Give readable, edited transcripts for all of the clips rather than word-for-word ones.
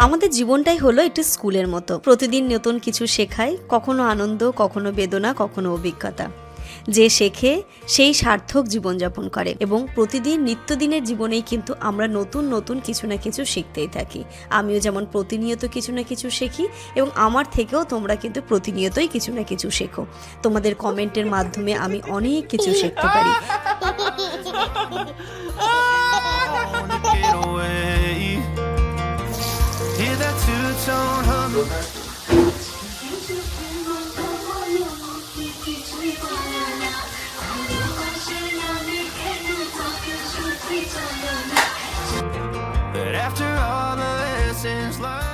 আমাদের জীবনটাই হলো একটি স্কুলের মতো। প্রতিদিন নতুন কিছু শেখায়, কখনো আনন্দ, কখনো বেদনা, কখনো অভিজ্ঞতা। যে শেখে সেই সার্থক জীবনযাপন করে এবং প্রতিদিন নিত্যদিনের জীবনেই কিন্তু আমরা নতুন নতুন কিছু না কিছু শিখতেই থাকি। আমিও যেমন প্রতিনিয়ত কিছু না কিছু শিখি এবং আমার থেকেও তোমরা কিন্তু প্রতিনিয়তই কিছু না কিছু শেখো। তোমাদের কমেন্টের মাধ্যমে আমি অনেক কিছু শিখতে পারি।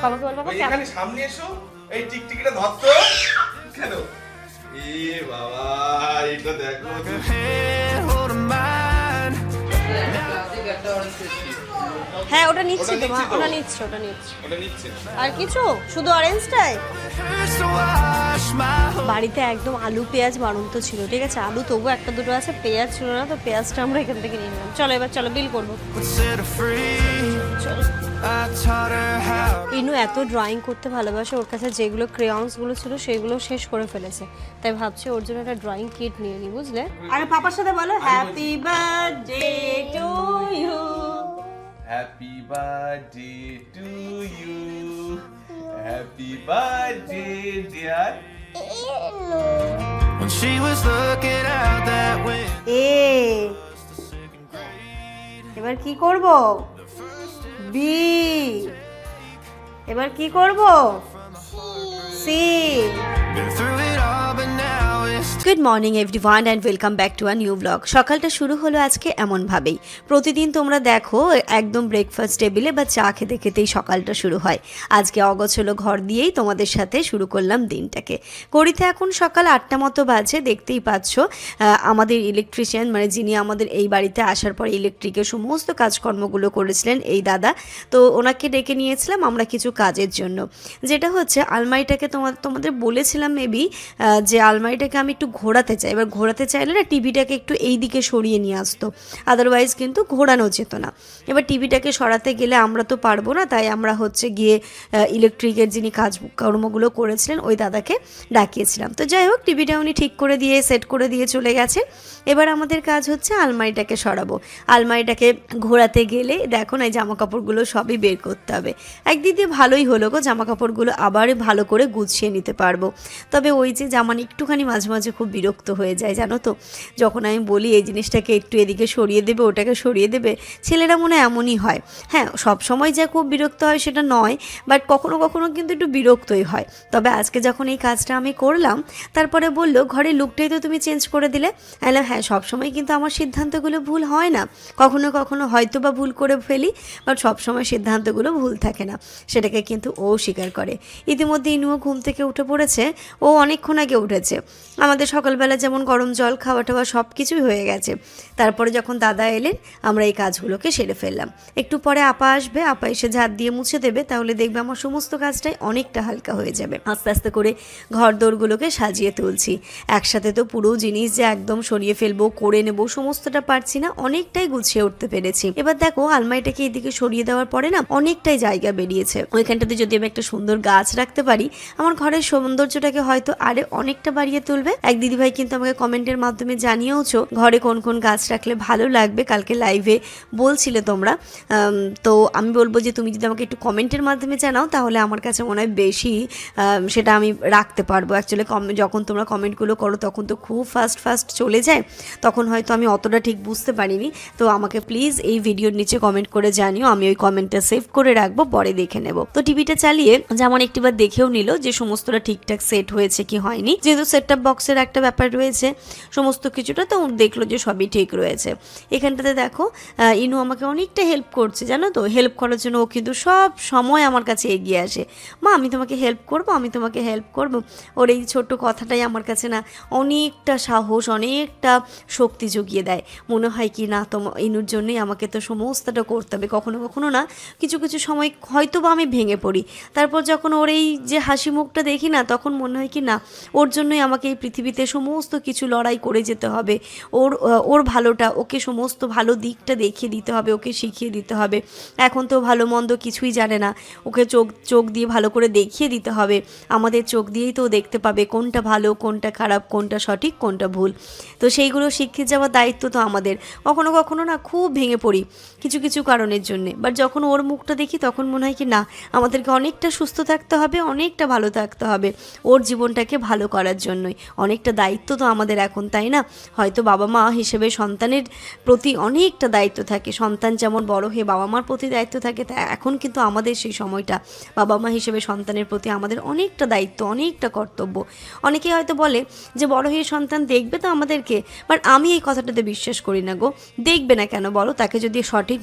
বাবাকে বল বাবা এখানে সামনে এসো, এই টিকটিকিটা ধরতো কেন? এ বাবা, এটা দেখো। হ্যাঁ, ওটা নিচ্ছি তো মা, ওটা ওটা নিচ্ছি। ওটা নিচ্ছে। আর কিছু শুধু অরেঞ্জটাই। বাড়িতে একদম আলু পেঁয়াজ বাড়ন্ত ছিল, ঠিক আছে? আলু তবু একটা দুটো আছে, পেঁয়াজ ছিল না, তো পেঁয়াজটা আমরা এখান থেকে নিয়ে নিলাম। চলো এবার চলো বিল করবো। ইনু এত ড্রয়িং করতে ভালোবাসে, ওর কাছে যেগুলো ক্রেয়ন্সগুলো ছিল সেগুলো শেষ করে ফেলেছে, তাই ভাবছি ওর জন্য একটা ড্রয়িং কিট নিয়ে নি, বুঝলে? আরে পাপার সাথে বলো happy birthday to you. Happy birthday to you, happy birthday dear. When she was looking out that window. এবার কি করব? বি। এবার কি করব? C. Been through it all, but now it's good morning everyone and welcome back to a new blog. সকালটা শুরু হলো আজকে এমনভাবেই। প্রতিদিন তোমরা দেখো একদম ব্রেকফাস্ট টেবিলে বা চা খেতে খেতেই সকালটা শুরু হয়। আজকে অগোছালো ঘর দিয়েই তোমাদের সাথে শুরু করলাম দিনটাকে। ঘড়িতে এখন সকাল 8টা মতো বাজে, দেখতেই পাচ্ছ। আমাদের ইলেকট্রিশিয়ান, মানে যিনি আমাদের এই বাড়িতে আসার পর ইলেকট্রিকের সমস্ত কাজকর্মগুলো করেছিলেন এই দাদা, তো ওনাকে ডেকে নিয়েছিলাম আমরা কিছু কাজের জন্য। যেটা হচ্ছে আলমারিটাকে তোমাদের বলেছিলাম মেবি যে আলমারিটাকে আমি একটু ঘোরাতে চাই। এবার ঘোরাতে চাইলে না টিভিটাকে একটু এই দিকে সরিয়ে নিয়ে আসতো, আদারওয়াইজ কিন্তু ঘোরানো যেত না। এবার টিভিটাকে সরাতে গেলে আমরা তো পারবো না, তাই আমরা হচ্ছে গিয়ে ইলেকট্রিকের যিনি কাজকর্মগুলো করেছিলেন ওই দাদাকে ডাকিয়েছিলাম। তো যাই হোক, টিভিটা উনি ঠিক করে দিয়ে সেট করে দিয়ে চলে গেছে। এবার আমাদের কাজ হচ্ছে আলমারিটাকে সরাবো। আলমারিটাকে ঘোরাতে গেলে দেখো না, এই জামা কাপড়গুলো সবই বের করতে হবে। একদিক দিয়ে ভালোই হলো গো, জামা কাপড়গুলো আবার ভালো করে গুছিয়ে নিতে পারবো। তবে ওই যে জামান একটুখানি মাঝে মাঝে খুব বিরক্ত হয়ে যায়, জানো তো। যখন আমি বলি এই জিনিসটাকে একটু এদিকে সরিয়ে দেবে, ওটাকে সরিয়ে দেবে, ছেলেরা মনে এমনই হয়। হ্যাঁ, সব সময় যে খুব বিরক্ত হয় সেটা নয়, বাট কখনো কখনো কিন্তু একটু বিরক্তই হয়। তবে আজকে যখন এই কাজটা আমি করলাম, তারপরে বললো ঘরের লুকটাই তো তুমি চেঞ্জ করে দিলে। হ্যাঁ, সবসময় কিন্তু আমার সিদ্ধান্তগুলো ভুল হয় না, কখনো কখনো হয়তো বা ভুল করে ফেলি, বাট সবসময় সিদ্ধান্তগুলো ভুল থাকে না, সেটাকে কিন্তু ও স্বীকার করে। ইতিমধ্যে ইনুও ঘুম থেকে উঠে পড়েছে, ও অনেকক্ষণ আগে উঠেছে। আমাদের সকালবেলা যেমন গরম জল খাওয়া টাওয়া সব কিছুই হয়ে গেছে। তারপরে যখন দাদা এলেন আমরা এই কাজগুলোকে সেরে ফেললাম। একটু পরে আপা আসবে, আপা এসে ঝাড় দিয়ে মুছে দেবে, তাহলে দেখবে আমার সমস্ত কাজটাই অনেকটা হালকা হয়ে যাবে। আস্তে আস্তে করে ঘর দোরগুলোকে সাজিয়ে তুলছি। একসাথে তো পুরো জিনিস যে একদম সরিয়ে ফেলবো, করে নেবো, সমস্তটা পারছি না, অনেকটাই গুছিয়ে উঠতে পেরেছি। এবার দেখো আলমারিটাকে এদিকে সরিয়ে দেওয়ার পরে না অনেকটাই জায়গা বেরিয়েছে। ওইখানটাতে যদি আমি একটা সুন্দর গাছ রাখতে পারি, আমার ঘরের সৌন্দর্যটাকে হয়তো আরে অনেকটা বাড়িয়ে তুলবে। এক দিদিভাই কিন্তু আমাকে কমেন্টের মাধ্যমে জানিয়েওছো ঘরে কোন কোন গাছ রাখলে ভালো লাগবে, কালকে লাইভে বলছিলে তোমরা। তো আমি বলবো যে তুমি যদি আমাকে একটু কমেন্টের মাধ্যমে জানাও, তাহলে আমার কাছে মনে হয় বেশি সেটা আমি রাখতে পারবো। অ্যাকচুয়ালি যখন তোমরা কমেন্টগুলো করো তখন তো খুব ফাস্ট চলে যায়, তখন হয়তো আমি অতটা ঠিক বুঝতে পারিনি। তো আমাকে প্লিজ এই ভিডিওর নিচে কমেন্ট করে জানিও, আমি ওই কমেন্টটা সেভ করে রাখবো, পরে দেখে নেব। তো টিভিটা চালিয়ে যেমন একটিবার দেখেও নিল যে সমস্তটা ঠিকঠাক সেট হয়েছে কি হয়নি, যেহেতু সেট টপ বক্সের একটা ব্যাপার রয়েছে সমস্ত কিছুটা, তো দেখলো যে সবই ঠিক রয়েছে। এখানটাতে দেখো ইনু আমাকে অনেকটা হেল্প করছে, জানো তো। হেল্প করার জন্য ও কিন্তু সব সময় আমার কাছে এগিয়ে আসে, মা আমি তোমাকে হেল্প করবো, আমি তোমাকে হেল্প করবো। ওর এই ছোট্ট কথাটাই আমার কাছে না অনেকটা সাহস, অনেকটা শক্তি জুগিয়ে দেয়। মনে হয় কি না ইনুর জন্যই আমাকে তো সমস্তটা করতে হবে। কখনো কখনো না কিছু কিছু সময় হয়তো বা আমি ভেঙে পড়ি, তারপর যখন ওর এই যে হাসি মুখটা দেখি না, তখন মনে হয় কি না ওর জন্যই আমাকে এই পৃথিবীতে সমস্ত কিছু লড়াই করে যেতে হবে, ওর ভালোটা, ওকে সমস্ত ভালো দিকটা দেখিয়ে দিতে হবে, ওকে শিখিয়ে দিতে হবে। এখন তো ভালো মন্দ কিছুই জানে না, ওকে চোখ দিয়ে ভালো করে দেখিয়ে দিতে হবে। আমাদের চোখ দিয়েই তো দেখতে পাবে কোনটা ভালো, কোনটা খারাপ, কোনটা সঠিক, কোনটা ভুল। তো সেইগুলো শিখিয়ে যাওয়ার দায়িত্ব তো আমাদের। কখনো কখনো না খুব ভেঙে পড়ি কিছু কিছু কারণের জন্যে, বাট যখন ওর মুখটা দেখি তখন মনে হয় কি না, আমাদেরকে অনেকটা সুস্থ থাকতে হবে, অনেকটা ভালো থাকতে হবে ওর জীবনটাকে ভালো করার জন্যই। অনেকটা দায়িত্ব তো আমাদের এখন, তাই না? হয়তো বাবা মা হিসেবে সন্তানের প্রতি অনেকটা দায়িত্ব থাকে, সন্তান যেমন বড় হয়ে বাবা মার প্রতি দায়িত্ব থাকে, তা এখন কিন্তু আমাদের সেই সময়টা বাবা মা হিসেবে সন্তানের প্রতি আমাদের অনেকটা দায়িত্ব, অনেকটা কর্তব্য। অনেকেই হয়তো বলে যে বড় হয়ে সন্তান দেখবে তো আমাদেরকে, বাট আমি এই কথাটাতে বিশ্বাস করি না গো। দেখবে না কেন বলো? তাকে যদি সঠিক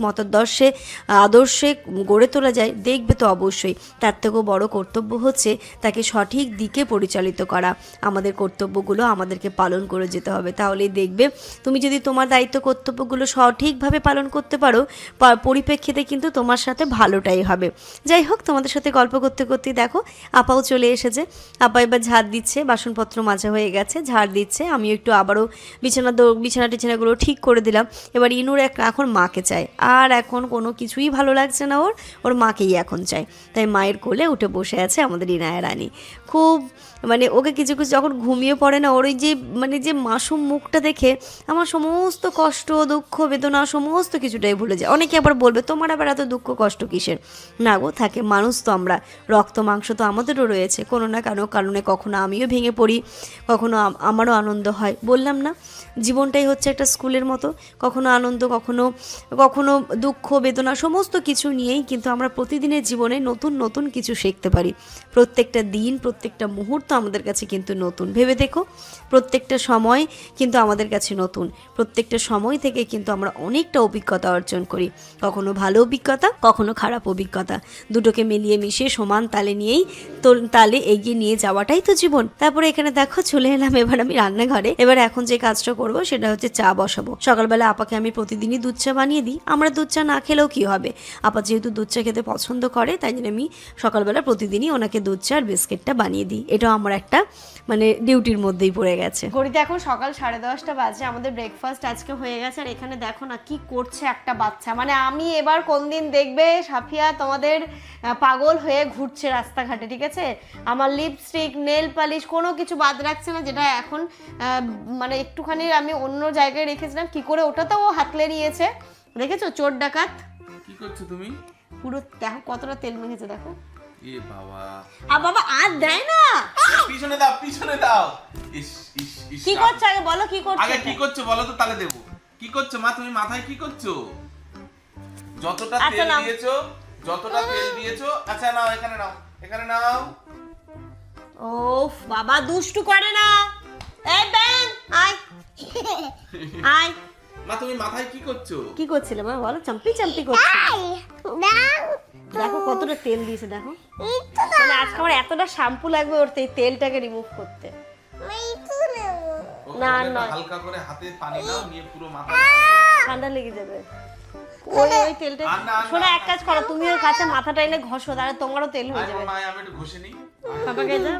আদর্শে গড়ে তোলা যায়, দেখবে তো অবশ্যই। তার থেকেও বড় কর্তব্য হচ্ছে তাকে সঠিক দিকে পরিচালিত করা। আমাদের কর্তব্যগুলো আমাদেরকে পালন করে যেতে হবে, তাহলেই দেখবে তুমি যদি তোমার দায়িত্ব কর্তব্যগুলো সঠিকভাবে পালন করতে পারো, পরিপ্রেক্ষিতে কিন্তু তোমার সাথে ভালোটাই হবে। যাই হোক, তোমাদের সাথে গল্প করতে করতে দেখো আপাও চলে এসেছে। আপা এবার ঝাড় দিচ্ছে, বাসনপত্র মাজা হয়ে গেছে, ঝাড় দিচ্ছে। আমি একটু আবারও বিছানা টিছানাগুলো ঠিক করে দিলাম। এবার ইনুর এখন মাকে চায়, আর এখন কোনো কিছুই ভালো লাগছে না, ওর মাকেই এখন চায়। তাই মায়ের কোলে উঠে বসে আছে আমাদের ইনায়া রানী। খুব ওকে কিছু কিছু যখন ঘুমিয়ে পড়ে না, ওর ওই যে মাসুম মুখটা দেখে আমার সমস্ত কষ্ট, দুঃখ, বেদনা সমস্ত কিছুটাই ভুলে যায়। অনেকে আবার বলবে তোমার আবার এত দুঃখ কষ্ট কিসের? না গো, থাকে, মানুষ তো আমরা, রক্ত মাংস তো আমাদেরও রয়েছে। কোনো না কোনো কারণে কখনো আমিও ভেঙে পড়ি, কখনো আমারও আনন্দ হয়। বললাম না, জীবনটাই হচ্ছে একটা স্কুলের মতো, কখনো আনন্দ, কখনো দুঃখ, বেদনা সমস্ত কিছু নিয়েই কিন্তু আমরা প্রতিদিনের জীবনে নতুন নতুন কিছু শিখতে পারি। প্রত্যেকটা দিন, প্রত্যেকটা মুহূর্ত আমাদের কাছে কিন্তু নতুন। ভেবে দেখো, প্রত্যেকটা সময় কিন্তু আমাদের কাছে নতুন। প্রত্যেকটা সময় থেকে কিন্তু আমরা অনেকটা অভিজ্ঞতা অর্জন করি, কখনো ভালো অভিজ্ঞতা, কখনো খারাপ অভিজ্ঞতা। দুটোকে মিলিয়ে মিশিয়ে সমান তালে এগিয়ে নিয়ে যাওয়াটাই তো জীবন। তারপরে এখানে দেখো চলে এলাম এবার আমি রান্নাঘরে। এবার এখন যে কাজটা করব সেটা হচ্ছে চা বসাবো। সকালবেলা আপাকে আমি প্রতিদিনই দুধ চা বানিয়ে দিই। আমরা দুধ চা না খেলেও কি হবে, আপা যেহেতু দুধ চা খেতে পছন্দ করে, তাই জন্য আমি সকালবেলা প্রতিদিনই ওনাকে দুধ চা আর বিস্কিটটা বানিয়ে দিই। এটাও আমার একটা ডিউটির মধ্যেই পড়ে গেছে। ঘড়িতে এখন সকাল 10:30 বাজে। আমাদের ব্রেকফাস্ট আজকে হয়ে গেছে। আর এখানে দেখো না কি করছে একটা বাচ্চা। আমি এবার কোন দিন দেখবে সাফিয়া তোমাদের পাগল হয়ে ঘুরছে রাস্তাঘাটে, ঠিক আছে? আমার লিপস্টিক, নেল পালিশ কোনো কিছু বাদ রাখছে না, যেটা এখন একটুখানি আমি অন্য জায়গায় রেখেছিলাম, কি করে ওটাতে ও হাতলে নিয়েছে। দেখেছো, চোর ডাকাত। কি করছো তুমি? পুরো দেখো কতটা তেল মেখেছে, দেখো। এ বাবা, বাবা আর দেয় না। পিছনে দাও। ইস ইস ইস, কি করছো আগে বলো, কি করছো? আগে কি করছো বলো তো, তাহলে দেবো। কি করছো মা তুমি? মাথায় কি করছো? যতটা তেল দিয়েছো, আচ্ছা নাও, এখানে নাও। ওফ বাবা, দুষ্টু করে না। এই বেন, আয় আয়। মা তুমি মাথায় কি করছো? কি করছিলে মা বলো? চাম্পি করছো। দেখো কতটা তেল দিয়েছে, দেখো। আজকে আমার এতটা শ্যাম্পু লাগবে ওর তেলটাকে রিমুভ করতে। না হালকা করে হাতে পানি নাও, নিয়ে পুরো মাথা ঠান্ডা লেগে যাবে। ওই তেলটা শোনো, এক কাজ করো, তুমি ওর কাছে মাথাটা এনে ঘষো, তাহলে তোমারও তেল হয়ে যাবে। আমি একটু ঘষে নিই। বাবাকে যাও,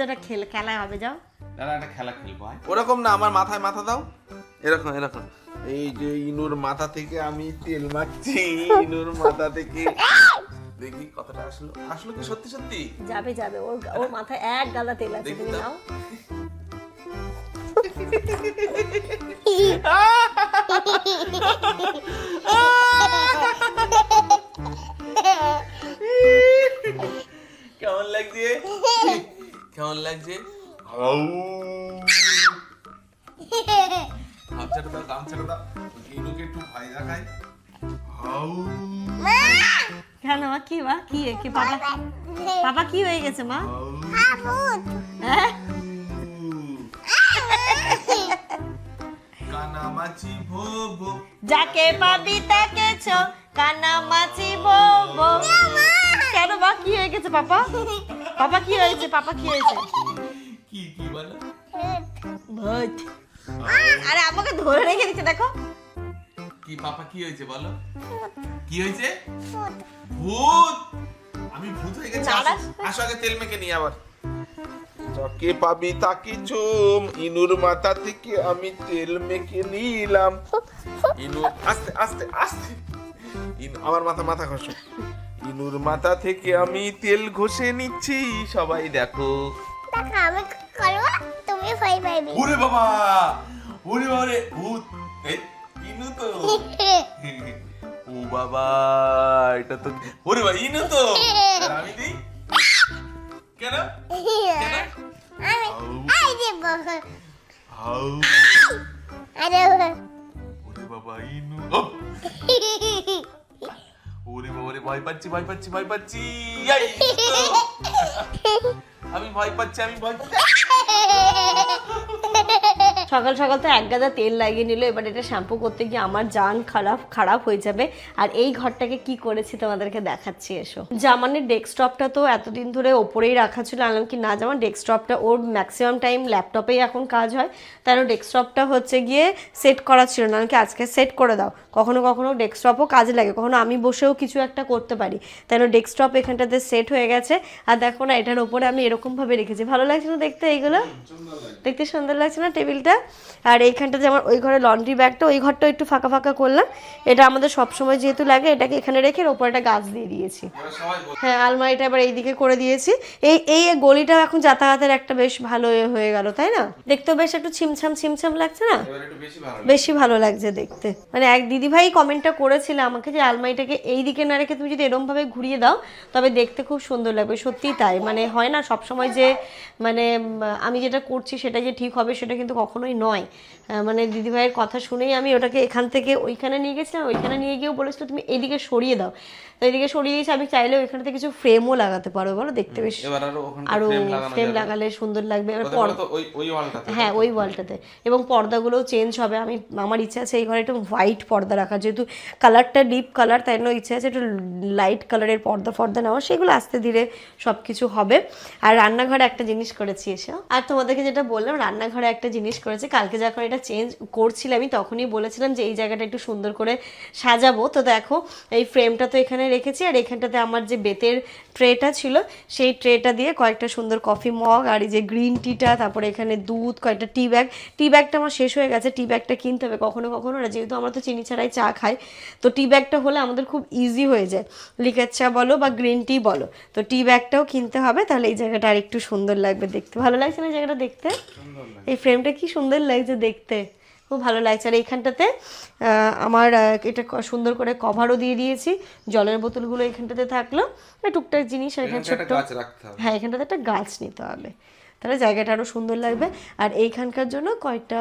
একটা খেলা হবে, যাও। দাঁড়া, একটা খেলা খেলবো। ওরকম না, আমার মাথায় মাথা দাও, এরকম। এই যে ইনুর মাথা থেকে আমি তেল মাখছি, ইনুর মাথা থেকে। দেখি কতটা আসলো কি সত্যি? যাবে ওর মাথায় এক গাদা তেল আছে, তুমি নাও। কেমন লাগছে? গামছাটা দাও, ইনুকে একটু ভয় দেখাই। কেন মা, কি বাবা কি হয়ে গেছে মা? কানামাছি ভোবো, যাকে পাবি তাকে ছো, কানামাছি ভোবো। কেন মা, কি হয়ে গেছে পাপা? কি হয়েছে? কি বলো? ভূত। আরে আমাকে ধরে রেখে দিচ্ছে, দেখো। কি পাপা, কি হয়েছে বলো? কি হয়েছে? ভূত। আমি ভূত হয়ে গেছি। আসো আগে তেল মেখে নিই আবার। যাকে পাবি তাকে চুম, ইনুর মাথা থেকে আমি তেল মেখে নিলাম। ইনু আস্তে আস্তে আস্তে, আমার মাথা ঘষো। ইনুর মাথা থেকে আমি তেল ঘষে নিচ্ছি, সবাই দেখো। আমি করবো, তুমি ভয় পাইবে। ওরে বাবা, ওরে বাবা রে, ভূত। এই, ইনু তো। ও বাবা, এটা তো, ওরে বাবা, ইনু তো। আর আমি দিই কেন? হাউ। ওরে বাবা, ইনু। ওরে বাবা রে, ভয় পাচ্ছি। এই, আমি ভয় পাচ্ছি। সকাল সকাল তো এক গাদা তেল লাগিয়ে নিল, এবার এটা শ্যাম্পু করতে গিয়ে আমার জান খারাপ হয়ে যাবে। আর এই ঘরটাকে কি করেছি তোমাদেরকে দেখাচ্ছি, এসো। জামানের ডেস্কটপটা তো এতদিন ধরে ওপরেই রাখা ছিল, আনলাম কি না জামান ডেস্কটপটা ওর ম্যাক্সিমাম টাইম ল্যাপটপেই এখন কাজ হয়, তাই ডেস্কটপটা হচ্ছে গিয়ে সেট করা ছিল না, কি আজকে সেট করে দাও। কখনো কখনো ডেস্কটপও কাজে লাগে, কখনো আমি বসেও কিছু একটা করতে পারি, তাই ডেস্কটপ এখানটাতে সেট হয়ে গেছে। আর দেখো না, এটার ওপরে আমি এরকমভাবে রেখেছি, ভালো লাগছে না দেখতে? এইগুলো দেখতে সুন্দর লাগছে না টেবিলটা? আর এইখানটা যেমন ওই ঘরে লন্ড্রি ব্যাগটা, ওই ঘরটা একটু ফাঁকা করলাম, এটা আমাদের সবসময় যেহেতু লাগে, এটাকে এখানে রেখে ওপরে একটা গাছ দিয়ে দিয়েছি। হ্যাঁ, আলমারিটা এবার এইদিকে করে দিয়েছি। এই গলিটা এখন যাতায়াতের একটা বেশ ভালো হয়ে গেল, তাই না? দেখতেও বেশ একটু ছিমছাম লাগছে না? বেশি ভালো লাগছে দেখতে। মানে এক দিদিভাই কমেন্টটা করেছিল আমাকে যে আলমারিটাকে এই দিকে না রেখে তুমি যদি এরকম ভাবে ঘুরিয়ে দাও তবে দেখতে খুব সুন্দর লাগবে। সত্যিই তাই, মানে হয় না সবসময় যে মানে আমি যেটা করছি সেটা যে ঠিক হবে সেটা কিন্তু কখনোই নয়। মানে দিদিভাইয়ের কথা শুনেই আমি ওটাকে এখান থেকে ওইখানে নিয়ে গেছিলাম, ওইখানে নিয়ে গিয়েও বলেছিল তুমি এইদিকে সরিয়ে দাও, তো এইদিকে সরিয়ে দিয়েছি। আমি চাইলে ওইখানে থেকে কিছু ফ্রেমও লাগাতে পারবো, বলো দেখতে বেশ আরো ফ্রেম লাগালে সুন্দর লাগবে। হ্যাঁ, ওই ওয়ালটাতে, এবং পর্দাগুলোও চেঞ্জ হবে। আমার ইচ্ছা আছে এই ঘরে একটু হোয়াইট পর্দা রাখা, যেহেতু কালারটা ডিপ কালার, তাই জন্য ইচ্ছা আছে একটু লাইট কালারের পর্দা নেওয়া, সেগুলো আস্তে ধীরে সব কিছু হবে। আর রান্নাঘরে একটা জিনিস করেছি এসে, আর তোমাদেরকে যেটা বললাম রান্নাঘরে একটা জিনিস করেছি, কালকে যখন এটা চেঞ্জ করছিলাম আমি তখনই বলেছিলাম যে এই জায়গাটা একটু সুন্দর করে সাজাবো। তো দেখো এই ফ্রেমটা তো এখানে রেখেছি, আর এখানটাতে আমার যে বেতের ট্রেটা ছিল সেই ট্রেটা দিয়ে কয়েকটা সুন্দর কফি মগ, আর এই যে গ্রিন টিটা, তারপরে এখানে দুধ, কয়েকটা টি ব্যাগটা আমার শেষ হয়ে গেছে, টি ব্যাগটা কিনতে হবে কখনো না, যেহেতু আমরা তো চিনি ছাড়াই চা খাই, তো টি ব্যাগটা হলে আমাদের খুব ইজি হয়ে যায়, লিকার চা বলো বা গ্রিন টি বলো, তো টি ব্যাগটাও কিনতে হবে, তাহলে এই জায়গাটা আর একটু সুন্দর লাগবে দেখতে। ভালো লাগছে না জায়গাটা দেখতে? এই ফ্রেমটা কি সুন্দর লাগছে দেখতে, খুব ভালো লাগছে। আর এইখানটাতে আমার এটা সুন্দর করে কভারও দিয়ে দিয়েছি, জলের বোতলগুলো এখানটাতে থাকলো, টুকটাক জিনিস। আর এখানে ছোট্ট, হ্যাঁ এখানটাতে একটা গাছ নিতে হবে, তাহলে জায়গাটা আরও সুন্দর লাগবে। আর এইখানকার জন্য কয়েকটা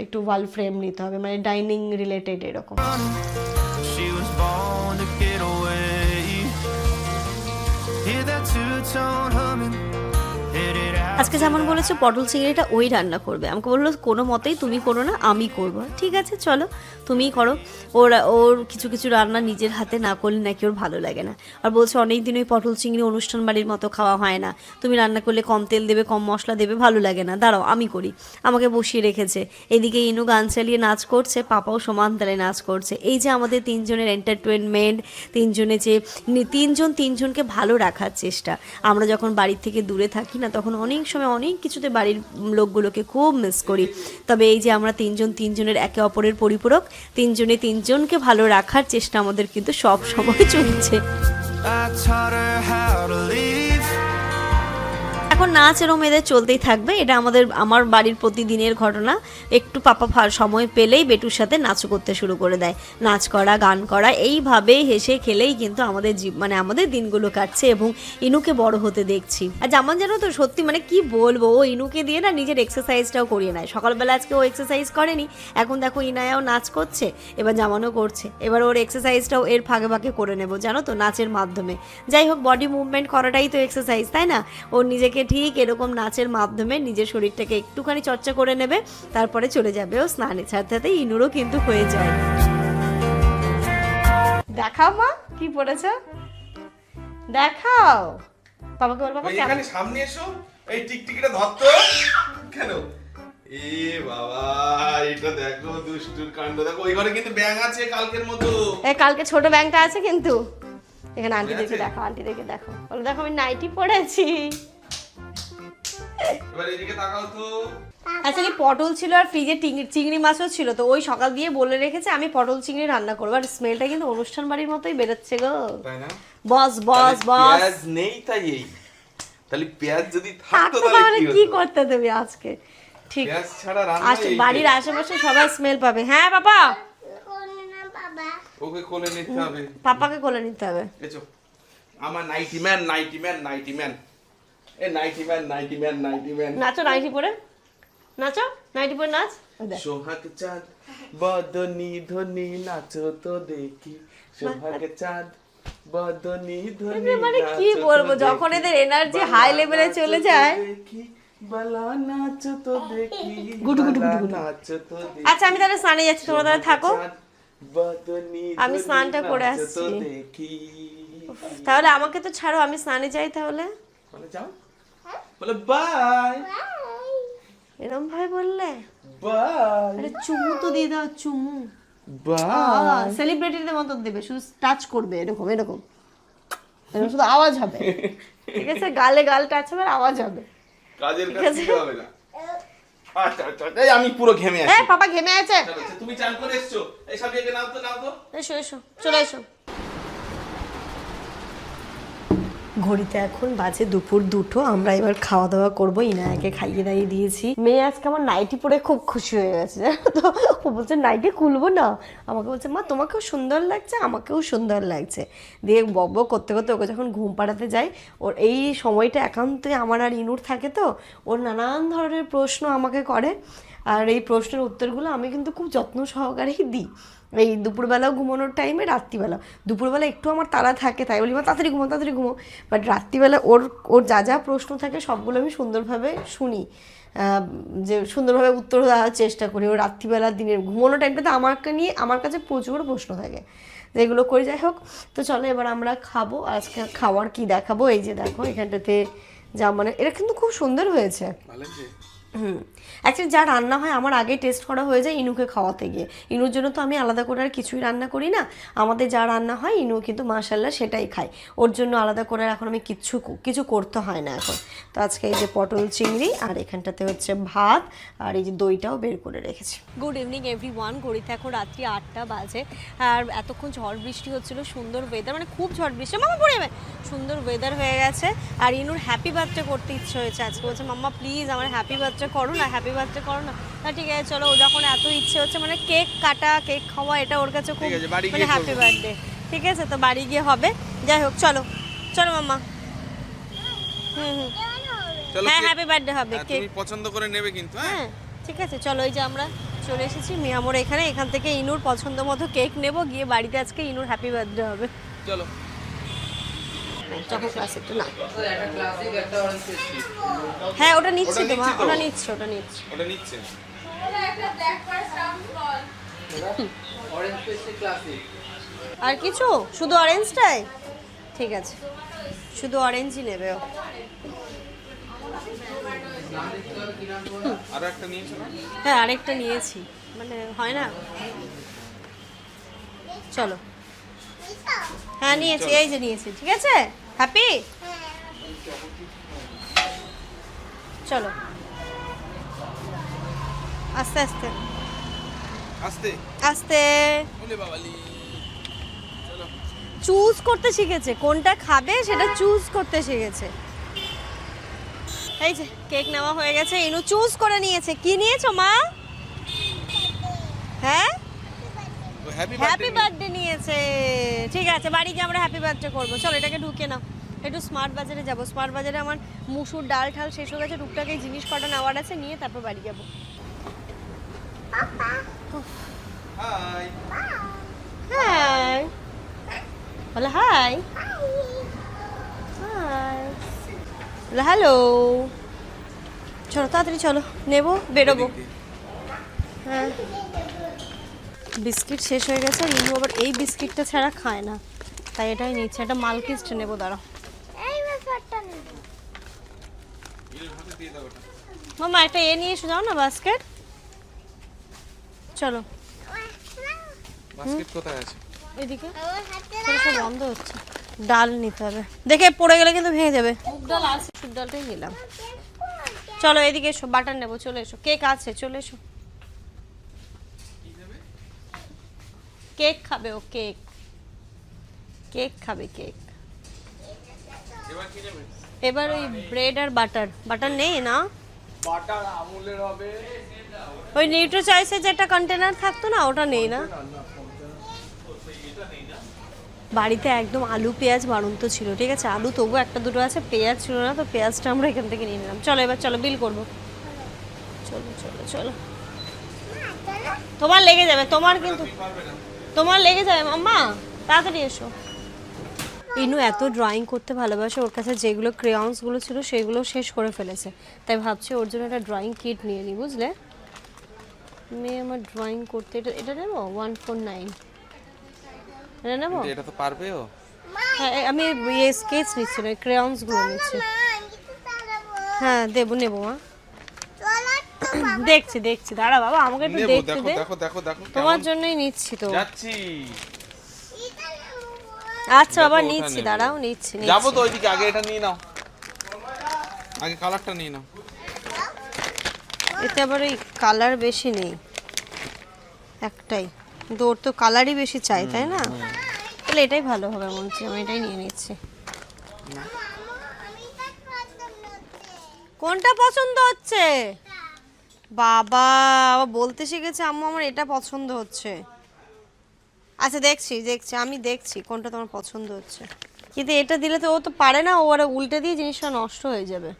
একটু ওয়াল ফ্রেম নিতে হবে, মানে ডাইনিং রিলেটেড এরকম। She was born to get away. Hear that two-tone humming. Headed out. আজকে যেমন বলেছে পটল চিংড়িটা ওই রান্না করবে, আমাকে বললো কোনো মতেই তুমি করো না, আমি করবো। ঠিক আছে চলো তুমিই করো। ওর কিছু রান্না নিজের হাতে না করলে নাকি ওর ভালো লাগে না, আর বলছে অনেক দিন ওই পটল চিংড়ি অনুষ্ঠান বাড়ির মতো খাওয়া হয় না, তুমি রান্না করলে কম তেল দেবে, কম মশলা দেবে, ভালো লাগে না, দাঁড়াও আমি করি। আমাকে বসিয়ে রেখেছে, এদিকে ইনু গান চালিয়ে নাচ করছে, পাপাও সমান তালে নাচ করছে। এই যে আমাদের তিনজনের এন্টারটেনমেন্ট, তিনজনকে ভালো রাখার চেষ্টা। আমরা যখন বাড়ির থেকে দূরে থাকি না তখন অনেক সময় অনেক কিছুতে বাড়ির লোকগুলোকে খুব মিস করি, তবে এই যে আমরা তিনজনের একে অপরের পরিপূরক, তিনজনকে ভালো রাখার চেষ্টা আমাদের কিন্তু সব সময় চলছে। I taught her how to leave. এখন নাচ এরম এদের চলতেই থাকবে, এটা আমার বাড়ির প্রতিদিনের ঘটনা। একটু পাপা সময় পেলেই বেটুর সাথে নাচ করতে শুরু করে দেয়, নাচ করা, গান করা, এইভাবে হেসে খেলেই কিন্তু আমাদের দিনগুলো কাটছে, এবং ইনুকে বড় হতে দেখছি। আর যেমন জানো তো সত্যি মানে কি বলবো, ও ইনুকে দিয়ে না নিজের এক্সারসাইজটাও করিয়ে নেয়। সকালবেলা আজকে ও এক্সারসাইজ করেনি, এখন দেখো ইনায়াও নাচ করছে, এবার জামানও করছে, এবার ওর এক্সারসাইজটাও এর ফাঁকে করে নেবো জানো তো, নাচের মাধ্যমে। যাই হোক, বডি মুভমেন্ট করাটাই তো এক্সারসাইজ, তাই না? ওর নিজেকে ঠিক এরকম নাচের মাধ্যমে নিজের শরীরটাকে একটুখানি চর্চা করে নেবে, তারপরে চলে যাবে ও স্নানে। সাথে ইনুরও কিন্তু হয়ে যায়। দেখাও মা কি পড়েছ, দেখাও বাবাকে। বল বাবা এখানে সামনে এসো, এই টিকটিকিটা ধরতো কেন? এ বাবা, এটা দেখো দুষ্টুর কাণ্ড, দেখো ওই ঘরে কিন্তু ব্যাঙ আছে কালকের মতো। কালকে ছোট ব্যাংকটা আছে কিন্তু এখানে। আন্টিদেরকে দেখো, বলো দেখো আমি নাইটি পড়েছি। এবার এদিকে তাকাও তো। অ্যাকচুয়ালি পটল ছিল আর ফ্রিজে চিংড়ি মাছও ছিল, তো ওই সকাল দিয়ে বলে রেখেছে আমি পটল চিংড়ি রান্না করবো। আর স্মেলটা কিন্তু অনুষ্ঠান বাড়ির মতোই বেরোচ্ছে গো। তাই না? বস বস বস। পেঁয়াজ নেই তাই এই। তাহলে পেঁয়াজ যদি থাকতো থাকতো তাহলে তাহলে কি কি হতো? করতে তুমি আজকে? ঠিক পেঁয়াজ ছাড়া রান্না এই। বাড়ির আশেপাশে সবাই স্মেল পাবে। হ্যাঁ বাবা, বাবা ওকে কোলে নিতে হবে। পাপাকে কোলে নিতে হবে। এসো। আমার নাইটি ম্যান। এ নাইটি ম্যান। নাচো নাইটি পরে, নাচো নাইটি পরে নাচ। সোহাগ চাঁদ বদনি ধ্বনি নাচো তো দেখি, সোহাগ চাঁদ বদনি ধ্বনি মানে কি নাচো তো বলবো, দেখি, যখন এদের এনার্জি বালা হাই লেভেলে নাচো চলে তো যায়। দেখি, বালা নাচো তো দেখি, গুটু গুটু বালা গুটু গুটু। নাচো তো দেখি। আচ্ছা আমি তাহলে স্নানে যাচ্ছি, তোমরা তাহলে থাকো। চাঁদ বদনি আমি ধ্বনি স্নানটা করে নাচো তো আসছি। দেখি। তাহলে আমাকে তো ছাড়ো, আমি স্নানে যাই তাহলে। বলে যাও, বলে বাই এরম ভাই বললে? বাই আরে চুমু তো দিয়ে দাও, চুমু। বাই। সেলিব্রিটিদের মতন দেবে, শুধু টাচ করবে এরকম এরকম এরকম, শুধু আওয়াজ হবে। ঠিক আছে, গালে গাল টাচ হবে আর আওয়াজ হবে। কাজের ঠিক কাজ আছে। কি হবে না। আচ্ছা আচ্ছা, এই আমি পুরো ঘেমে আছি। হ্যাঁ পাপা ঘেমে আছে। চলো, আচ্ছা, তুমি চান করে এসছো, এই সব একে নাও তো। এসো এসো, চলে এসো। ঘড়িতে এখন বাজে দুপুর 2টো। আমরা এবার খাওয়া দাওয়া করবো। ইনায়াকে খাইয়ে দাইয়ে দিয়েছি। মেয়ে আজকে আমার নাইটি পরে খুব খুশি হয়ে গেছে, জানো তো। ও বলছে নাইটি খুলবো না, আমাকে বলছে মা তোমাকেও সুন্দর লাগছে, আমাকেও সুন্দর লাগছে। দিয়ে বক বক করতে করতে ওকে যখন ঘুম পাড়াতে যাই, ওর এই সময়টা একান্তই আমার আর ইনুর থাকে, তো ওর নানান ধরনের প্রশ্ন আমাকে করে। আর এই প্রশ্নের উত্তরগুলো আমি কিন্তু খুব যত্ন সহকারেই দিই। এই দুপুরবেলাও ঘুমানোর টাইমে, রাত্রিবেলা। দুপুরবেলা একটু আমার তাড়া থাকে, তাই বলি মা তাড়াতাড়ি ঘুমো। বাট রাত্রিবেলা ওর যা যা প্রশ্ন থাকে সবগুলো আমি সুন্দরভাবে শুনি, যে সুন্দরভাবে উত্তর দেওয়ার চেষ্টা করি। ও রাত্রিবেলা দিনের ঘুমানোর টাইমটাতে আমাকে নিয়ে আমার কাছে প্রচুর প্রশ্ন থাকে, যেগুলো করি। যাই হোক, তো চলো এবার আমরা খাবো। আজকে খাওয়ার কি দেখাবো, এই যে দেখো এখানটাতে যা, মানে এটা কিন্তু খুব সুন্দর হয়েছে। ভালো যে অ্যাকচুয়ালি যা রান্না হয় আমার আগেই টেস্ট করা হয়ে যায় ইনুকে খাওয়াতে গিয়ে। ইনুর জন্য তো আমি আলাদা করে আর কিছুই রান্না করি না, আমাদের যা রান্না হয় ইনু কিন্তু মাশাল্লাহ সেটাই খায়। ওর জন্য আলাদা করে এখন আমি কিছু করতে হয় না এখন। তো আজকে এই যে পটল চিংড়ি, আর এখানটাতে হচ্ছে ভাত, আর এই যে দইটাও বের করে রেখেছি। Good evening everyone. ঘড়িতে এখন রাত্রি 8টা বাজে। আর এতক্ষণ ঝড় বৃষ্টি হচ্ছিল, সুন্দর ওয়েদার, মানে খুব ঝড় বৃষ্টি, মামা পড়ে যাবে, সুন্দর ওয়েদার হয়ে গেছে। আর ইনুর হ্যাপি বার্থডে করতে ইচ্ছে হয়েছে আজকে। বলছে মাম্মা প্লিজ আমার হ্যাপি বার্থডে করো না, হ্যাপি বার্থডে করো না। ঠিক আছে চলো, ও যখন এত ইচ্ছে হচ্ছে, মানে কেক কাটা, কেক খাওয়া, এটা ওর কাছে খুব ঠিক আছে, বাড়ি মানে গিয়ে হ্যাপি করবো। বার্থডে। ঠিক আছে, তো বাড়ি গিয়ে হবে। যাই হোক চলো চলো মাম্মা। হুম চলো, হ্যাঁ কেক- হ্যাপি বার্থডে হবে, হ্যাঁ, কেক। তুমি পছন্দ করে নেবে কিন্তু। হ্যাঁ হ্যাঁ ঠিক আছে চলো, এই যে আমরা চলে এসেছি মিয়ামোর এখানে। এখান থেকে ইনুর পছন্দ মতো কেক নেব, গিয়ে বাড়িতে আজকে ইনুর হ্যাপি বার্থডে হবে। চলো। চকো ক্লাস একটু না, হ্যাঁ ওটা নিচ্ছি ওটা তো মা, নিচ্ছি তো। ওটা নিচ্ছি ওটা নিচ্ছি। ওটা নিচ্ছে। আর কিছু, শুধু অরেঞ্জটাই? ঠিক আছে, শুধু অরেঞ্জই নেবে ও। আরো একটা নিয়েছো না? হ্যাঁ আরেকটা নিয়েছি, মানে হয় না। চলো, হ্যাঁ নিয়েছি, এই যে নিয়েছি। ঠিক আছে, হ্যাপি। চলো আস্তে আস্তে আস্তে আস্তে। ওলে বাবালি। চলো। চুজ করতে শিখেছে, কোনটা খাবে সেটা চুজ করতে শিখেছে। এই যে কেক নেওয়া হয়ে গেছে, ইনু চুজ করে নিয়েছে। কি নিয়েছো মা? হ্যাঁ ও হ্যাপি হ্যাপি বার্থডে নিয়েছে। ঠিক আছে, বাড়ি গিয়ে আমরা হ্যাপি বার্থডে করবো। চলো এটাকে ঢুকে নাও। একটু স্মার্ট বাজারে যাবো। স্মার্ট বাজারে আমার মুসুর ডাল ঠাল শেষ হয়ে গেছে, টুকটাক এই জিনিস কটা নেওয়ার আছে, নিয়ে তারপর বাড়ি যাবো। হাই। হাই বলো, হাই হাই বলো, হ্যালো। চলো তাড়াতাড়ি চলো, নেবো, বেরোবো। হ্যাঁ বিস্কিট শেষ হয়ে গেছে, ইনু আবার এই বিস্কিটটা ছাড়া খায় না, তাই এটাই নিচ্ছে। একটা মালকিস্ট নেবো, দাঁড়াও। এই ব্যাপারটা নেব। এর হাতে দিয়ে দাও ওটা। মামা একটা এ নিয়ে এসো, যাও না বাস্কেট। চলো বাস্কেট কোথায় আছে? এদিকে, আমার হাতে চলো, সব বন্ধ হচ্ছে। ডাল নিতে হবে, দেখে পড়ে গেলে কিন্তু ভেঙে যাবে। মুগ ডাল আছে, মুগ ডালটাই নিলাম। চলো এদিকে এসো, বাটার নেবো, চলে এসো, কেক আছে, চলে এসো। কেক খাবে ও, কেক কেক খাবে, কেক। এবার কি নেবে? এবার ওই ব্রেড আর বাটার, বাটার নেই না? বাটার আমুলের হবে। ওই নিউট্রি চয়েসের যে একটা কন্টেনার থাকতো না, ওটা নেই না? বাড়িতে একদম আলু পেঁয়াজ বাড়ন্ত ছিল, ঠিক আছে, আলু তবু একটা দুটো আছে, পেঁয়াজ ছিল না, তো পেঁয়াজটা আমরা এখান থেকে নিয়ে নিলাম। চলো এবার চলো বিল করবো, চলো চলো চলো। তোমার লেগে যাবে, তোমার কিন্তু তোমার লেগে যাবে মাম্মা, তাড়াতাড়ি এসো। ইনু এত ড্রয়িং করতে ভালোবাসে, ওর কাছে যেগুলো ক্রেয়ন্সগুলো ছিল সেগুলো শেষ করে ফেলেছে, তাই ভাবছি ওর জন্য একটা ড্রয়িং কিট নিয়ে নিই, বুঝলে? মেয়ে আমার ড্রয়িং করতে, এটা এটা নেবো 149, এটা নেবো। এটা তো পারবে ও। হ্যাঁ আমি ইয়ে স্কেচ নিচ্ছি না, ক্রেয়ন্সগুলো নিচ্ছি। হ্যাঁ দেবো, নেবো মা, দেখছি দেখছি, দাঁড়া বাবা আমাকে একটু দেখতে দেখো দে, দেখো দেখো দেখো তোমার জন্যই নিচ্ছি তো। যাচ্ছি। আচ্ছা বাবা দেখো, ওটা নিচ্ছি, নেবে। দাঁড়াও নিচ্ছি যাবো নিচ্ছি। তো ওইদিকে, আগে এটা নিয়ে নাও, আগে কালারটা নিয়ে নাও। এতে আবার ওই কালার বেশি নেই, একটাই, কিন্তু ওর তো কালারই বেশি চাই, তাই না? তাহলে এটাই ভালো হবে মনে হচ্ছে, আমি এটাই নিয়ে নিচ্ছি। কোনটা পছন্দ হচ্ছে? বাবা আবার বলতে শিখেছে আম্মু আমার এটা পছন্দ হচ্ছে। আচ্ছা দেখছি দেখছি, আমি দেখছি কোনটা তোমার পছন্দ হচ্ছে, কিন্তু এটা দিলে তো ও তো পারে না, ও আর উল্টে দিয়ে জিনিসটা নষ্ট হয়ে যাবে।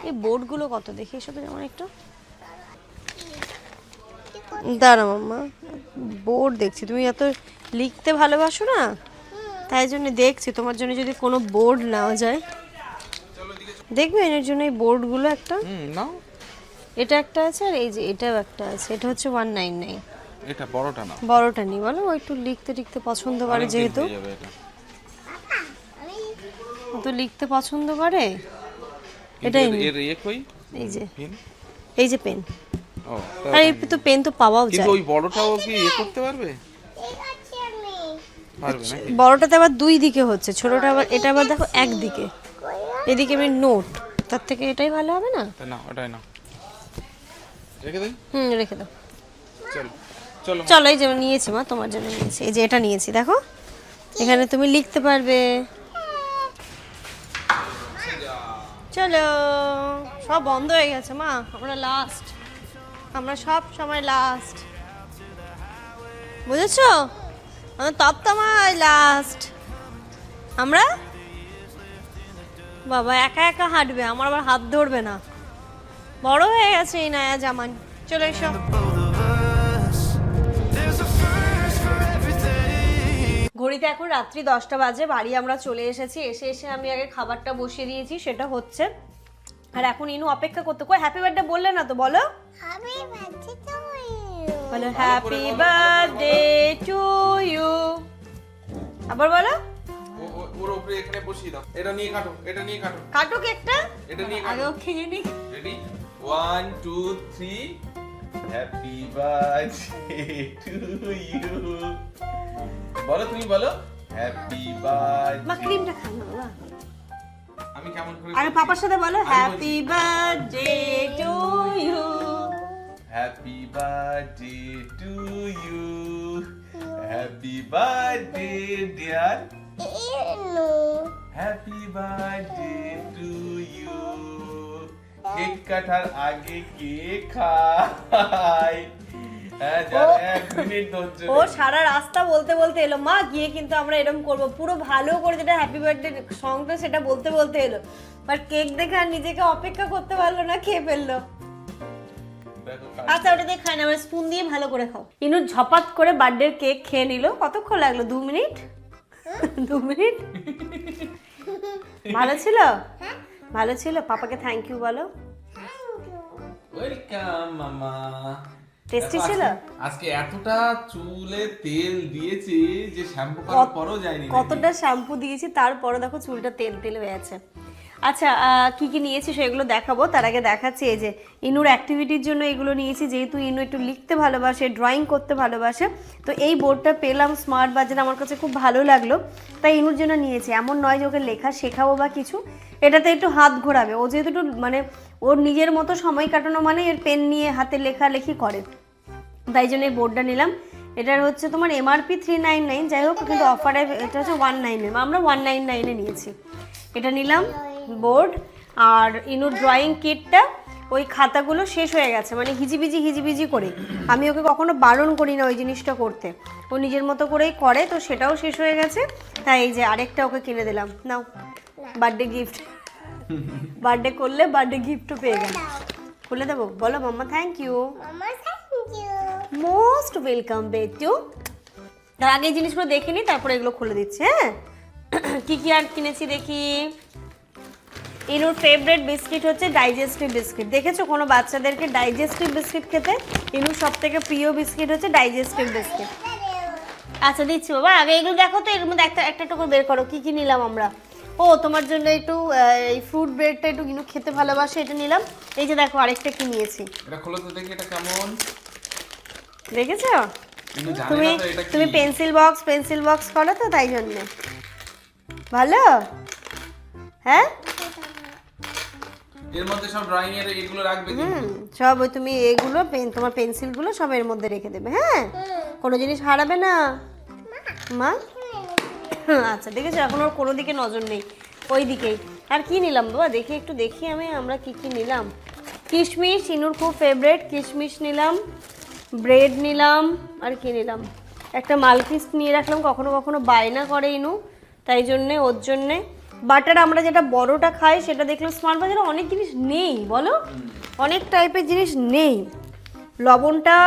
এই বোর্ডগুলো কত দেখি এসো তো যেমন একটু, দাঁড়া মাম্মা, বোর্ড দেখছি, তুমি এত লিখতে ভালোবাসো না, তাই জন্য দেখছি তোমার জন্য যদি কোনো বোর্ড নেওয়া যায়। দেখবে এর জন্য এই বোর্ডগুলো একটা, নাও। এটা একটা আছে আর এই যে এটাও একটা আছে, এটা হচ্ছে 199। এটা বড়টা না, বড়টা নি বলো, ও একটু লিখতে টিখতে পছন্দ করে যেহেতু, ও তো লিখতে পছন্দ করে, এটাই নি। এর ইয়ে কই? এই যে পেন? এই যে পেন, ও আর এই তো পেন তো পাওয়াও কিন্তু যায়। ওই বড়টাও কি ইয়ে করতে পারবে? পারবে নাকি? বড়টাতে আবার দুই দিকে হচ্ছে, ছোটটা আবার, এটা আবার দেখো একদিকে, এদিকে আমি নোট, তার থেকে এটাই ভালো হবে না? তা না, ওটাই না, রেখে দেই। রেখে দাও। চলো চলো চলো এই যে নিয়েছি মা, তোমার জন্য নিয়েছি, এই যে এটা নিয়েছি, দেখো এখানে তুমি লিখতে পারবে। চলো, সব বন্ধ হয়ে গেছে মা, আমরা লাস্ট, আমরা সব সময় লাস্ট, বুঝেছো? আমরা তপ্তমায় লাস্ট, আমরা বাবা একা একা হাঁটবে, আমার আবার হাত ধরবে না, বড় হয়ে গেছে এই নায়া জামান। চলে এসো। ঘড়িতে এখন রাত্রি 10টা বাজে, বাড়ি আমরা চলে এসেছি, এসে এসে আমি আগে খাবারটা বসিয়ে দিয়েছি, সেটা হচ্ছে, আর এখন ইনু অপেক্ষা করতে, কই হ্যাপি বার্থডে বললে না তো, বলো বলো হ্যাপি বার্থডে টু ইউ, আবার বলো। ওর উপরে এখানে বসিয়ে দাও, এটা নিয়ে কাটো, এটা নিয়ে কাটো, কাটো কেকটা, এটা নিয়ে আগে কাটো। ও খেয়ে নি। Ready 1 2 3 happy birthday to you. বলো, তুমি বলো হ্যাপি মা বার্থডে। ক্রিমটা খাও না বাবা, আমি কেমন করে আরে পাপার সাথে বলো happy birthday to you. Happy birthday to you, happy birthday dear, happy birthday to you. Cake কাটার আগে কেক খাই, এক মিনিট ধৈর্য ও সারা রাস্তা বলতে বলতে এলো, মা গিয়ে কিন্তু আমরা এরকম করবো, পুরো ভালো করে যেটা হ্যাপি বার্থডে সংটা সেটা বলতে বলতে এলো, বাট কেক দেখে আর নিজেকে অপেক্ষা করতে পারলো না, খেয়ে ফেললো। দেখো আচ্ছা ওটা দিয়ে খাই না, আমার স্পুন দিয়ে ভালো করে খাও। ইনু ঝপাত করে বার্থডে কেক খেয়ে নিল, কতক্ষণ লাগলো? 2 মিনিট 2 মিনিট। ভালো ছিল, ভালো ছিল, পাপাকে থ্যাংক ইউ বলো। ওয়েলকাম মামা। টেস্টি ছিল। আজকে এতটা চুলে তেল দিয়েছি যে শ্যাম্পু করার পরও যায়নি। কতটা শ্যাম্পু দিয়েছি তারপরে দেখো চুলটা তেল তেল হয়ে আছে। আচ্ছা কি কি নিয়েছি সেগুলো দেখাবো, তার আগে দেখাচ্ছি এই যে ইনুর অ্যাক্টিভিটির জন্য এগুলো নিয়েছি, যেহেতু ইনু একটু লিখতে ভালোবাসে, ড্রয়িং করতে ভালোবাসে, তো এই বোর্ডটা পেলাম স্মার্ট বাজার, আমার কাছে খুব ভালো লাগলো, তাই ইনুর জন্য নিয়েছি। এমন নয় যে ওকে লেখা শেখাবো বা কিছু, এটাতে একটু হাত ঘোরাবে, ও যেহেতু একটু মানে ওর নিজের মতো সময় কাটানো মানে এর পেন নিয়ে হাতে লেখালেখি করে, তাই জন্য এই বোর্ডটা নিলাম। এটার হচ্ছে তোমার এমআরপি 399, যাই হোক কিন্তু অফারে এটা হচ্ছে 199, আমরা 199-এ নিয়েছি। এটা নিলাম বোর্ড। আর ইনুর ড্রয়িং কিটটা, ওই খাতাগুলো শেষ হয়ে গেছে, মানে হিজিবিজি করে, আমি ওকে কখনো বারণ করি না ওই জিনিসটা করতে, ও নিজের মতো করেই করে, তো সেটাও শেষ হয়ে গেছে, তাই এই যে আরেকটা ওকে কিনে দিলাম, নাও বার্থডে গিফট, বার্থডে করলে বার্থডে গিফটও পেয়ে গেল। খুলে দেবো, বলো মাম্মা থ্যাংক ইউ। মামা থ্যাংক ইউ। মোস্ট ওয়েলকাম বেটু। তার আগে এই জিনিসগুলো দেখে নিই, তারপরে এগুলো খুলে দিচ্ছি। হ্যাঁ কি কি আর কিনেছি দেখি। ইনুর ফেভারিট বিস্কিট হচ্ছে ডাইজেস্টিভ বিস্কিট, দেখেছো কোনো বাচ্চাদেরকে ডাইজেস্টিভ বিস্কিট খেতে, ইনুর সব থেকে প্রিয় বিস্কিট হচ্ছে ডাইজেস্টিভ বিস্কিট। আচ্ছা দিচ্ছি বাবা, আগে এগুলো দেখো তো, এর মধ্যে একটা একটা করে বের করো কি কি নিলাম আমরা। ও তোমার জন্য একটু এই ফ্রুট ব্রেডটা একটু ইনু খেতে ভালোবাসে, এটা নিলাম। এই যে দেখো আরেকটা কি নিয়েছি, এটা খোলো তো দেখি এটা কেমন। দেখেছো কিন্তু জানি তুমি না তো এটা কি। তুমি পেন্সিল বক্স করো তো, তাই জন্য ভালো। হ্যাঁ এর মধ্যে সব ড্রয়িং এর এগুলো রাখবে কিন্তু। সব ওই তুমি এগুলো তোমার পেন্সিলগুলো সব এর মধ্যে রেখে দেবে, হ্যাঁ কোনো জিনিস হারাবে না মা। আচ্ছা দেখেছো, এখন ওর কোনো দিকে নজর নেই, ওই দিকেই। আর কি নিলাম বাবা দেখি, একটু দেখি আমরা কি কি নিলাম। কিশমিশ, ইনুর খুব ফেভারিট, কিশমিশ নিলাম, ব্রেড নিলাম, আর কি নিলাম, একটা মালকিস নিয়ে রাখলাম, কখনো কখনো বায়না করে ইনু, তাই জন্যে ওর জন্যে। বাটার আমরা যেটা বড়টা খাই সেটা দেখলাম স্মার্ট বাজারে অনেক জিনিস নেই, বলো অনেক টাইপের জিনিস নেই। লবণটা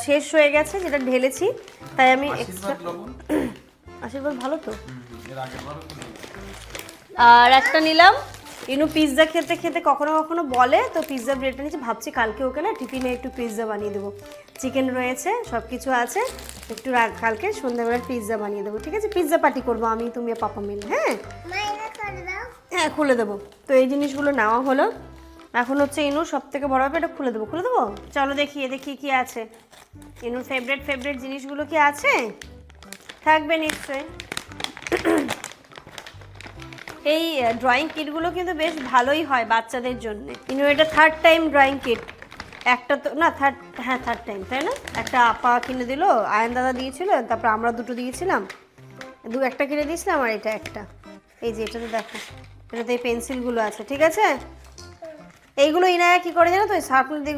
শেষ হয়ে গেছে যেটা ঢেলেছি, তাই আমি এক্সট্রা। আশীর্বাদ ভালো তো। আর একটা নিলাম, ইনু পিৎজা খেতে খেতে কখনো কখনো বলে, তো পিৎজা ব্রেডটা নিচ্ছি, ভাবছি কালকে ওকে না টিফিনে একটু পিৎজা বানিয়ে দেবো, চিকেন রয়েছে সব কিছু আছে, একটু কালকে সন্ধ্যাবেলা পিৎজা বানিয়ে দেবো, ঠিক আছে? পিৎজা পার্টি করবো আমি তুমি আর পাপা মিলে, হ্যাঁ হ্যাঁ খুলে দেবো। তো এই জিনিসগুলো নেওয়া হলো, এখন হচ্ছে ইনুর সব থেকে বড় ব্যাপার, এটা খুলে দেবো চলো দেখি দেখি কি আছে। ইনুর ফেভারিট জিনিসগুলো কি আছে, থাকবে নিশ্চয়ই। এই ড্রয়িং কিটগুলো কিন্তু বেশ ভালোই হয় বাচ্চাদের জন্য। ইনু এটা 3rd টাইম ড্রয়িং কিট, একটা তো না থার্ড টাইম, তাই না? একটা আপা কিনে দিল, আয়ন দাদা দিয়েছিল, তারপর আমরা দুটো দিয়েছিলাম, একটা কিনে দিয়েছিলাম, আর এটা একটা। এই যে এটাতে দেখো, এটাতে এই পেন্সিলগুলো আছে, ঠিক আছে? এইগুলো ইনায়া কি করে জানো তো, সার্কুল দিয়ে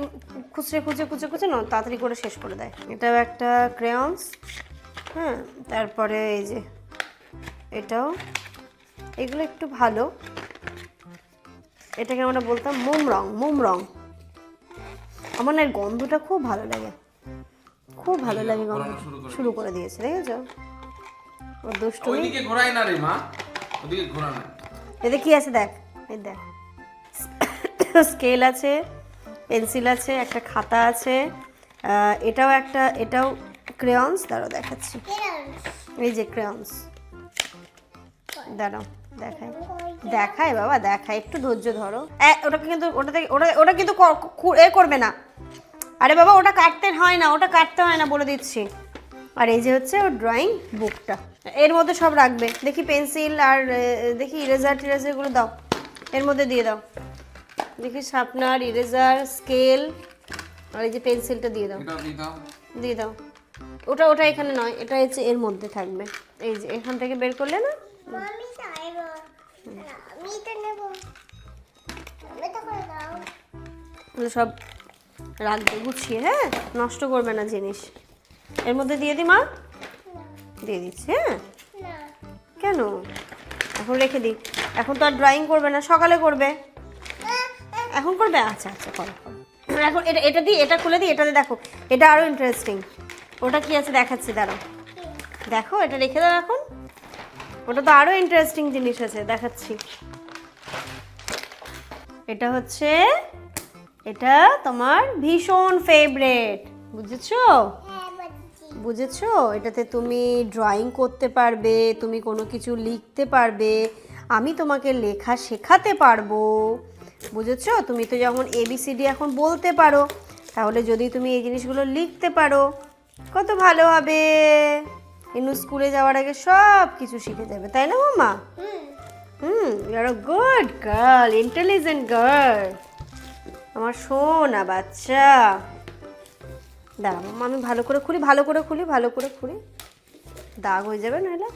খুচরে না তাড়াতাড়ি করে শেষ করে দেয়। এটাও একটা ক্রেয়ন্স, হ্যাঁ, তারপরে এই যে এটাও, এগুলো একটু ভালো, এটাকে আমরা বলতাম মোম রং। আমার না এর গন্ধটা খুব ভালো লাগে, গন্ধ শুরু করে দিয়েছে, দেখেছো? ওর দুষ্টুমি। ওইদিকে ঘোরাই না রে মা, ওইদিকে ঘোরা না। এতে কি আছে দেখ, এই দেখ, স্কেল আছে, পেন্সিল আছে, একটা খাতা আছে, এটাও ক্রেয়ন্স, দাঁড়াও দেখাচ্ছি, এই যে ক্রেয়ন্স, দাঁড়াও দেখায় বাবা, দেখায়, একটু ধৈর্য ধরো। ওটা কিন্তু করবে না, আরে বাবা ওটা কাটতে হয় না বলে দিচ্ছি। আর এই যে হচ্ছে ওর ড্রয়িং বুকটা, এর মধ্যে সব রাখবে, দেখি পেন্সিল আর দেখি ইরেজারগুলো দাও, এর মধ্যে দিয়ে দাও, দেখি শার্পনার, ইরেজার, স্কেল, আর এই যে পেন্সিলটা দিয়ে দাও। ওটা এখানে নয়, এটা হচ্ছে এর মধ্যে থাকবে, এই যে এখান থেকে বের করলে না, সব রাখবে গুছিয়ে, হ্যাঁ নষ্ট করবে না জিনিস। এর মধ্যে দিয়ে দি মা, দিয়ে দিচ্ছি, হ্যাঁ কেন এখন রেখে দিই, এখন তো আর ড্রয়িং করবে না, সকালে করবে, এখন করবে, আচ্ছা করো। এখন এটা দিই, এটা খুলে দিই, এটাতে দেখো, এটা আরো ইন্টারেস্টিং। ওটা কি আছে দেখাচ্ছি, দাঁড়াও, দেখো এটা রেখে দাও এখন, ওটা তো আরো ইন্টারেস্টিং জিনিস আছে, দেখাচ্ছি। এটা তোমার ভীষণ ফেভারিট, বুঝেছো? এটাতে তুমি ড্রয়িং করতে পারবে, তুমি কোনো কিছু লিখতে পারবে, আমি তোমাকে লেখা শেখাতে পারবো, বুঝেছো? তুমি তো যখন ABCD এখন বলতে পারো, তাহলে যদি তুমি এই জিনিসগুলো লিখতে পারো কত ভালো হবে। ইনু স্কুলে যাওয়ার আগে সব কিছু শিখে যাবে, তাই না মামা? You are a good girl, intelligent girl, আমার সোনা বাচ্চা। দাঁড়া মামা, আমি ভালো করে খুলি, ভালো করে খুলি, দাগ হয়ে যাবে নাহলে।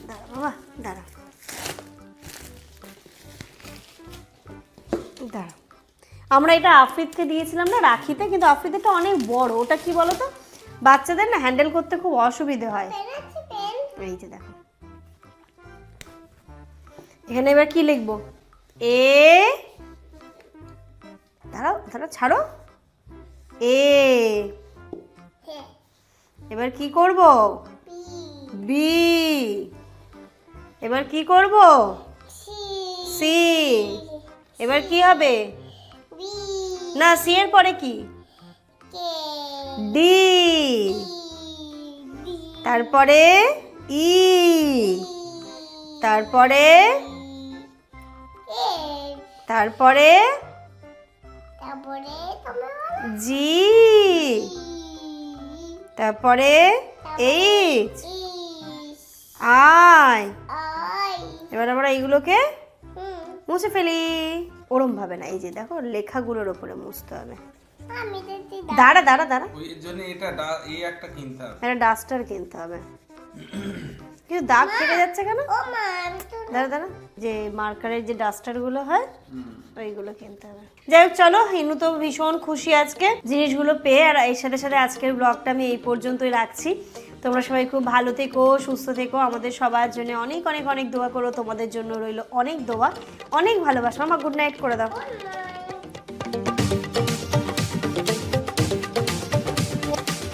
দাঁড়া বাবা, দাঁড়া। আমরা এটা আফ্রিদকে দিয়েছিলাম না রাখিতে, কিন্তু আফ্রিদেরটা অনেক বড়। ওটা কি বলো তো, বাচ্চাদের না হ্যান্ডেল করতে খুব অসুবিধে হয়। এই যে দেখো, এখানে এবার কি লিখবো? দাঁড়াও ছাড়ো। এবার কি করব? বি। এবার কি করব? সি। এবার কি হবে? না, সি এর পরে কি? ডি। তারপরে ই। তারপরে জি। তারপরে এইচ, আই। এবার আমরা এইগুলোকে মুছে ফেলি। ওরম ভাবে না, এই যে দেখো লেখাগুলোর উপরে মুছতে হবে। দাঁড়া ওই জন্য একটা কিনতে হবে, একটা ডাস্টার কিনতে হবে। কিন্তু দাগ থেকে যাচ্ছে কেন? দাঁড়া, যে মার্কারের যে ডাস্টারগুলো হয় ওইগুলো কিনতে হবে। যাই হোক, চলো, ইনু তো ভীষণ খুশি আজকে জিনিসগুলো পেয়ে। আর এর সাথে সাথে আজকের ব্লগটা আমি এই পর্যন্তই রাখছি। তোমরা সবাই খুব ভালো থেকো, সুস্থ থেকো, আমাদের সবার জন্য অনেক অনেক অনেক দোয়া করো। তোমাদের জন্য রইল অনেক দোয়া, অনেক ভালোবাসা। আমার গুড নাইট করে দাও।